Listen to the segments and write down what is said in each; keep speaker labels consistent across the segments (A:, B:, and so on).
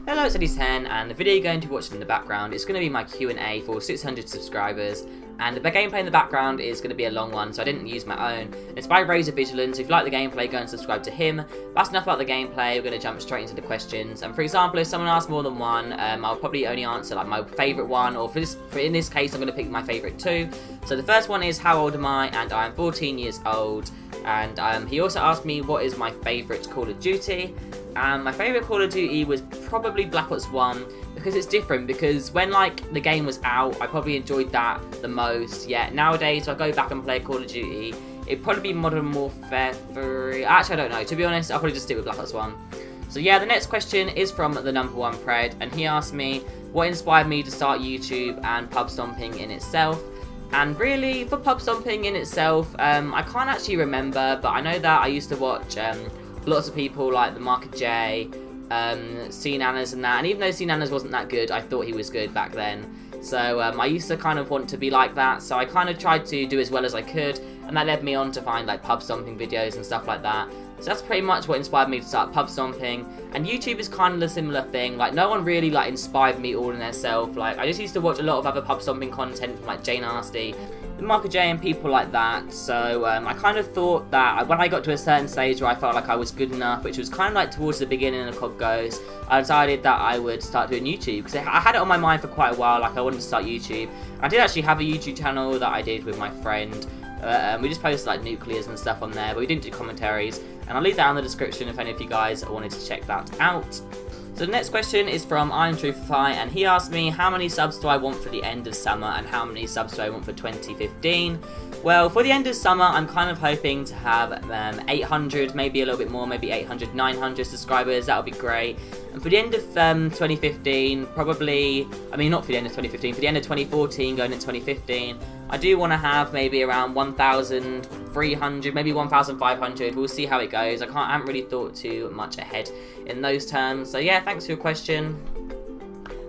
A: Hello, it's Eddie10, and the video you're going to be watching in the background is going to be my Q&A for 600 subscribers, and the gameplay in the background is going to be a long one, so I didn't use my own. It's by Razor Vigilant, so if you like the gameplay, go and subscribe to him. That's enough about the gameplay. We're going to jump straight into the questions, and for example, if someone asks more than one, I'll probably only answer like my favourite one, or in this case, I'm going to pick my favourite two. So the first one is, how old am I? And I'm 14 years old, and he also asked me what is my favourite Call of Duty. My favourite Call of Duty was probably Black Ops 1, because it's different, because when like the game was out, I probably enjoyed that the most. Yeah, nowadays if I go back and play Call of Duty, it'd probably be Modern Warfare 3. Actually, I don't know, to be honest, I'll probably just stick with Black Ops 1. So yeah, the next question is from the #1 Pred, and he asked me what inspired me to start YouTube and pub stomping in itself. And really, for pub stomping in itself, I can't actually remember, but I know that I used to watch lots of people like the Market J, C Nanas and that, and even though C Nanas wasn't that good, I thought he was good back then. So I used to kind of want to be like that, so I kind of tried to do as well as I could, and that led me on to find like pub stomping videos and stuff like that. So that's pretty much what inspired me to start pub stomping, and YouTube is kind of a similar thing. Like, no one really like inspired me all in themselves. Like, I just used to watch a lot of other pub stomping content from like J Nasty, the Market J and people like that. So I kind of thought that when I got to a certain stage where I felt like I was good enough, which was kind of like towards the beginning of COD Goes, I decided that I would start doing YouTube, because I had it on my mind for quite a while, like I wanted to start YouTube. I did actually have a YouTube channel that I did with my friend. We just posted like nuclears and stuff on there, but we didn't do commentaries, and I'll leave that in the description if any of you guys wanted to check that out. So the next question is from IamTruthify, and he asked me how many subs do I want for the end of summer and how many subs do I want for 2015. Well, for the end of summer, I'm kind of hoping to have 800, maybe a little bit more, maybe 800, 900 subscribers. That would be great. And for the end of 2015, probably, I mean not for the end of 2015, for the end of 2014 going into 2015, I do want to have maybe around 1,300, maybe 1,500. We'll see how it goes. I haven't really thought too much ahead in those terms. So yeah, thanks for your question.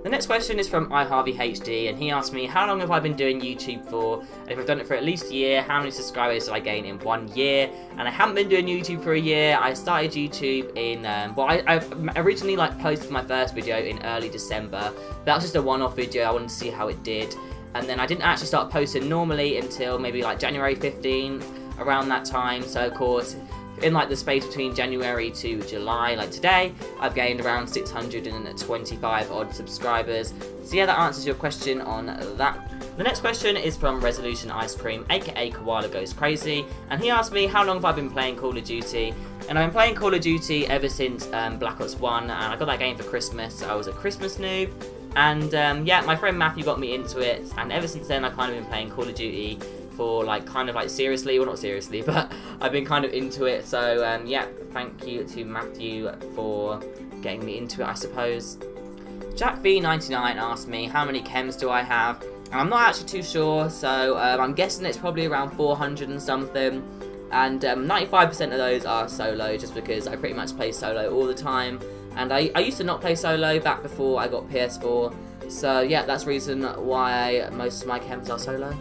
A: The next question is from iHarveyHD, and he asked me how long have I been doing YouTube for, and if I've done it for at least a year, how many subscribers did I gain in 1 year? And I haven't been doing YouTube for a year. I started YouTube in, I originally like posted my first video in early December. That was just a one-off video. I wanted to see how it did. And then I didn't actually start posting normally until maybe like January 15th, around that time. So of course, in like the space between January to July, like today, I've gained around 625 odd subscribers. So yeah, that answers your question on that. The next question is from Resolution Ice Cream, aka Koala Goes Crazy, and he asked me how long have I been playing Call of Duty. And I've been playing Call of Duty ever since Black Ops 1, and I got that game for Christmas, so I was a Christmas noob. And yeah, my friend Matthew got me into it, and ever since then I've kind of been playing Call of Duty for like kind of like seriously, well not seriously, but I've been kind of into it. So yeah, thank you to Matthew for getting me into it, I suppose. Jack V99 asked me how many KEMs do I have, and I'm not actually too sure, so I'm guessing it's probably around 400 and something, and 95% of those are solo, just because I pretty much play solo all the time, and I used to not play solo back before I got PS4, so yeah, that's the reason why most of my KEMs are solo.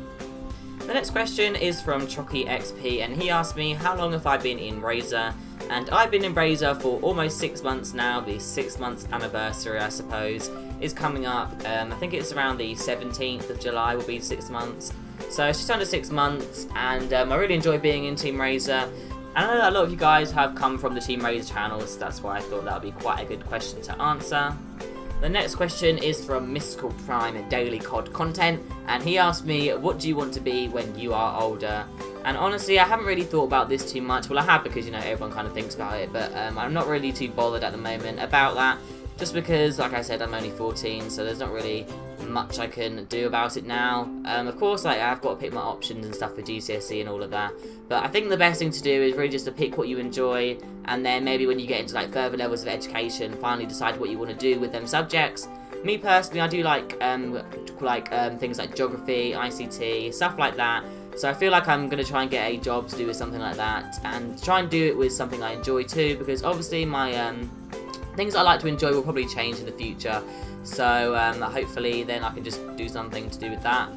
A: The next question is from Chocky XP, and he asked me how long have I been in Razor, and I've been in Razor for almost 6 months now. The 6 months anniversary, I suppose, is coming up. I think it's around the 17th of July will be 6 months. So it's just under 6 months, and I really enjoy being in Team Razor. And I know that a lot of you guys have come from the Team Razor channels, so that's why I thought that would be quite a good question to answer. The next question is from Mystical Prime Daily COD Content, and he asked me, what do you want to be when you are older? And honestly, I haven't really thought about this too much. Well, I have, because, you know, everyone kind of thinks about it, but I'm not really too bothered at the moment about that, just because, like I said, I'm only 14, so there's not really much I can do about it now. Of course, like, I've got to pick my options and stuff for GCSE and all of that, but I think the best thing to do is really just to pick what you enjoy, and then maybe when you get into like further levels of education, finally decide what you want to do with them subjects. Me personally, I do like things like geography, ICT, stuff like that. So I feel like I'm going to try and get a job to do with something like that, and try and do it with something I enjoy too, because obviously my things I like to enjoy will probably change in the future. So hopefully then I can just do something to do with that.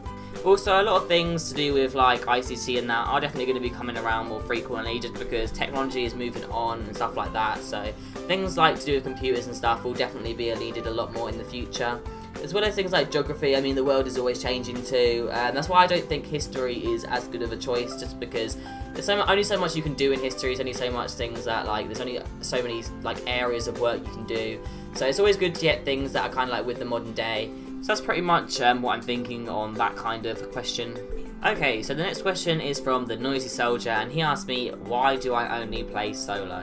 A: Also, a lot of things to do with like ICT and that are definitely going to be coming around more frequently, just because technology is moving on and stuff like that. So things like to do with computers and stuff will definitely be needed a lot more in the future. As well as things like geography. I mean, the world is always changing too. That's why I don't think history is as good of a choice, just because there's only so much you can do in history. There's only so much things that like there's only so many like areas of work you can do. So it's always good to get things that are kind of like with the modern day. So that's pretty much what I'm thinking on that kind of question. Okay, so the next question is from the Noisy Soldier, and he asked me, why do I only play solo?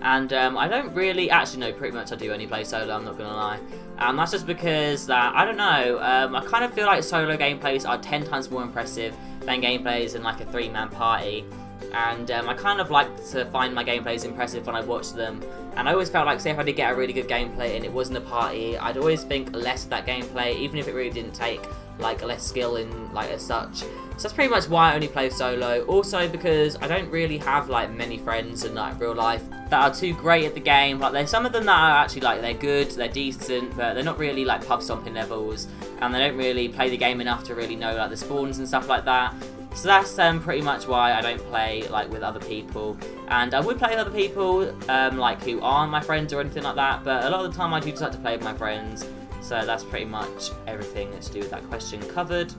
A: And I don't really, actually no, pretty much I do only play solo, I'm not going to lie. That's just because that, I don't know, I kind of feel like solo gameplays are 10 times more impressive than gameplays in like a 3-man party. And I kind of like to find my gameplays impressive when I watch them. And I always felt like, say if I did get a really good gameplay and it wasn't a party, I'd always think less of that gameplay, even if it really didn't take like less skill in like as such. So that's pretty much why I only play solo. Also because I don't really have like many friends in like real life that are too great at the game. Like there's some of them that are actually like they're good, they're decent, but they're not really like pub stomping levels, and they don't really play the game enough to really know like the spawns and stuff like that. So that's pretty much why I don't play like with other people. And I would play with other people like who aren't my friends or anything like that, but a lot of the time I do just like to play with my friends. So that's pretty much everything to do with that question covered.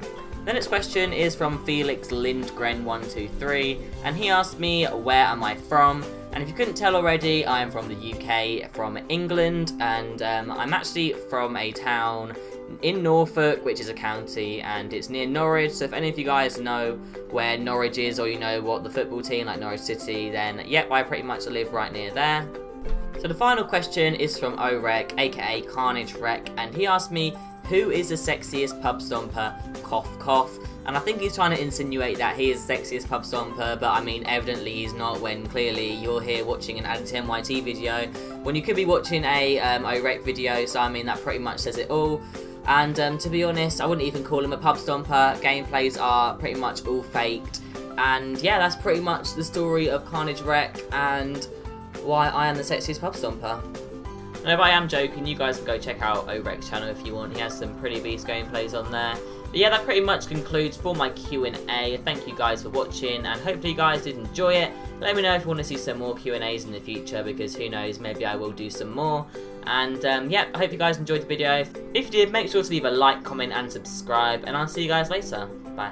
A: The next question is from Felix Lindgren123, and he asked me, where am I from? And if you couldn't tell already, I am from the UK, from England, and I'm actually from a town in Norfolk, which is a county, and it's near Norwich. So if any of you guys know where Norwich is, or you know what the football team like Norwich City, then yep, I pretty much live right near there. So the final question is from Orek, aka Carnage Wreck, and he asked me, who is the sexiest pub stomper? Cough cough. And I think he's trying to insinuate that he is the sexiest pub stomper, but I mean evidently he's not, when clearly you're here watching an AddTMYT video when you could be watching a Orek video. So I mean that pretty much says it all. And to be honest, I wouldn't even call him a pub stomper. Gameplays are pretty much all faked. And yeah, that's pretty much the story of Carnage Wreck and why I am the sexiest pub stomper. And if I am joking, you guys can go check out Orek's channel if you want. He has some pretty beast gameplays on there. But yeah, that pretty much concludes for my Q&A. Thank you guys for watching, and hopefully you guys did enjoy it. Let me know if you want to see some more Q&As in the future, because who knows, maybe I will do some more. And yeah, I hope you guys enjoyed the video. If you did, make sure to leave a like, comment and subscribe, and I'll see you guys later. Bye.